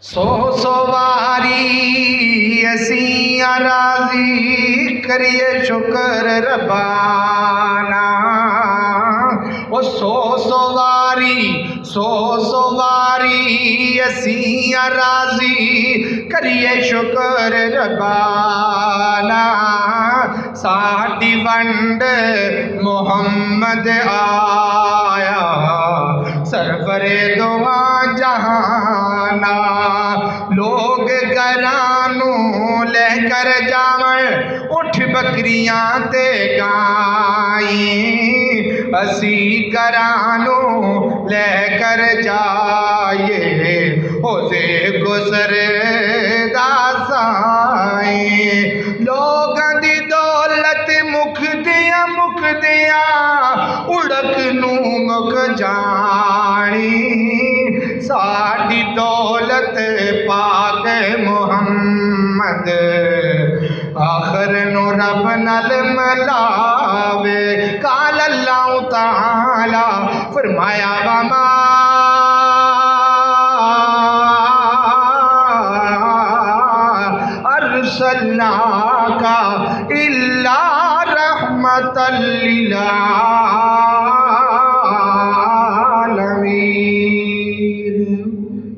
सो वारी असी राजी करिए शुक्र रबाना। ओ सो वारी असी राजी करिए शुक्र रबाना। साडी वंड मोहम्मद आया सरवरे दुआ जहाना। लोग घरानू लेकर जावन उठ बकरियां ते गाई। असी घरानू लेकर जाइए होसे गुजर दासाई। लोगों दी दौलत मुख दिया उड़क नू मुक जानी। साडी दौलत पाक मुहम्मद आखिर नु रब नल मलावे। काल अल्लाह ताला फरमाया वमा अरसलनाका इल्ला रहमतल लिल